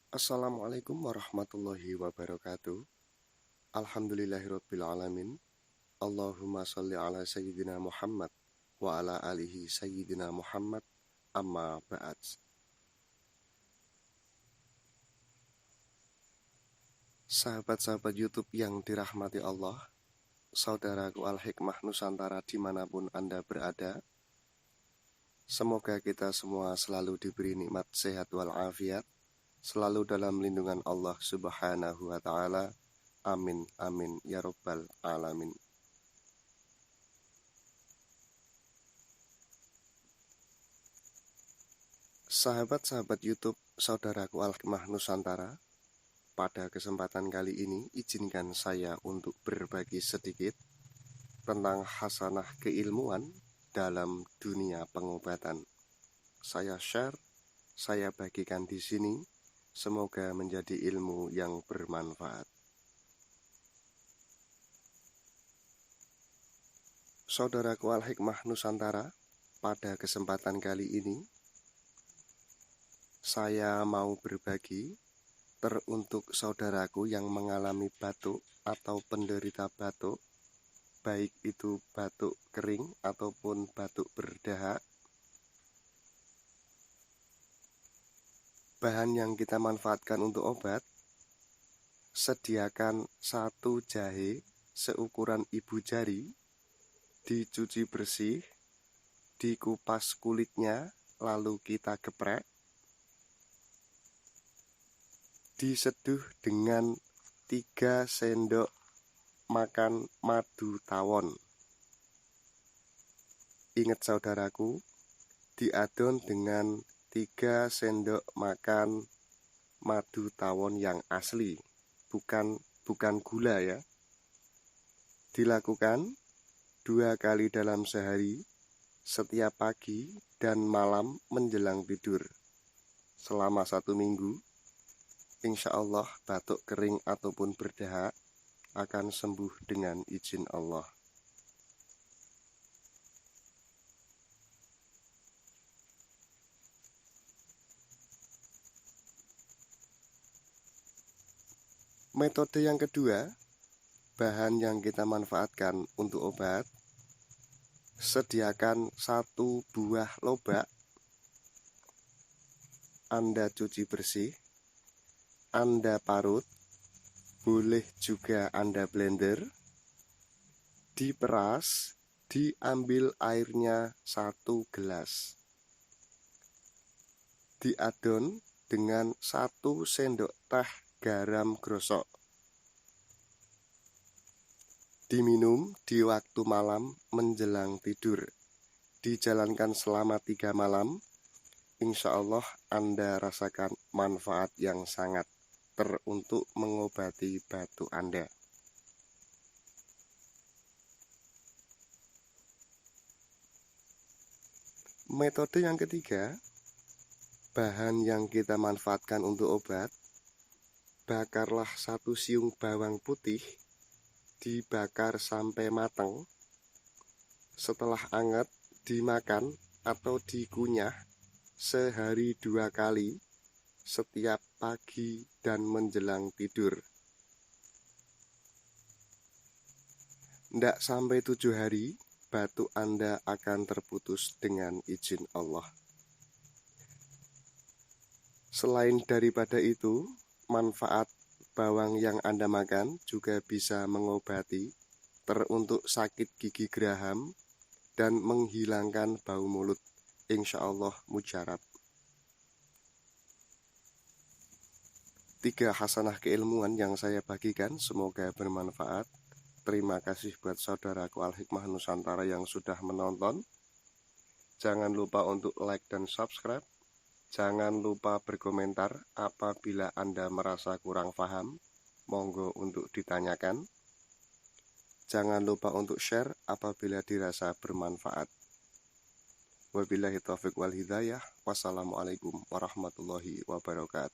Assalamualaikum warahmatullahi wabarakatuh. Alhamdulillahirabbil alamin. Allahumma shalli ala sayyidina Muhammad wa ala alihi sayyidina Muhammad. Amma ba'd. Sahabat-sahabat YouTube yang dirahmati Allah, saudaraku Al-Hikmah Nusantara dimanapun Anda berada, semoga kita semua selalu diberi nikmat sehat walafiat, selalu dalam lindungan Allah Subhanahu wa Ta'ala. Amin, amin, ya Rabbal alamin. Sahabat-sahabat YouTube, saudaraku Al-Hikmah Nusantara, pada kesempatan kali ini izinkan saya untuk berbagi sedikit tentang hasanah keilmuan dalam dunia pengobatan. Saya share, saya bagikan di sini, semoga menjadi ilmu yang bermanfaat. Saudaraku Al-Hikmah Nusantara, pada kesempatan kali ini saya mau berbagi teruntuk saudaraku yang mengalami batuk atau penderita batuk, baik itu batuk kering ataupun batuk berdahak. Bahan yang kita manfaatkan untuk obat, sediakan 1 jahe seukuran ibu jari, dicuci bersih, dikupas kulitnya, lalu kita geprek, diseduh dengan 3 sendok makan madu tawon. Ingat saudaraku, diadon dengan 3 sendok makan madu tawon yang asli, bukan gula ya. Dilakukan 2 kali dalam sehari, setiap pagi dan malam menjelang tidur. Selama 1 minggu, insya Allah batuk kering ataupun berdahak akan sembuh dengan izin Allah. Metode yang kedua, bahan yang kita manfaatkan untuk obat, sediakan 1 buah lobak, Anda cuci bersih, Anda parut, boleh juga Anda blender, diperas, diambil airnya 1 gelas, diadon dengan 1 sendok teh garam grosok, diminum di waktu malam menjelang tidur, dijalankan selama 3 malam, insya Allah Anda rasakan manfaat yang sangat teruntuk mengobati batuk Anda. Metode yang ketiga, bahan yang kita manfaatkan untuk obat, bakarlah 1 siung bawang putih, dibakar sampai matang. Setelah hangat, dimakan atau dikunyah sehari 2 kali, setiap pagi dan menjelang tidur. Tidak sampai 7 hari, batuk Anda akan terputus dengan izin Allah. Selain daripada itu, manfaat bawang yang Anda makan juga bisa mengobati teruntuk sakit gigi geraham dan menghilangkan bau mulut. Insya Allah mujarab. 3 hasanah keilmuan yang saya bagikan, semoga bermanfaat. Terima kasih buat saudaraku Al-Hikmah Nusantara yang sudah menonton. Jangan lupa untuk like dan subscribe. Jangan lupa berkomentar apabila Anda merasa kurang paham. Monggo untuk ditanyakan. Jangan lupa untuk share apabila dirasa bermanfaat. Wabillahi taufiq wal hidayah. Wassalamualaikum warahmatullahi wabarakatuh.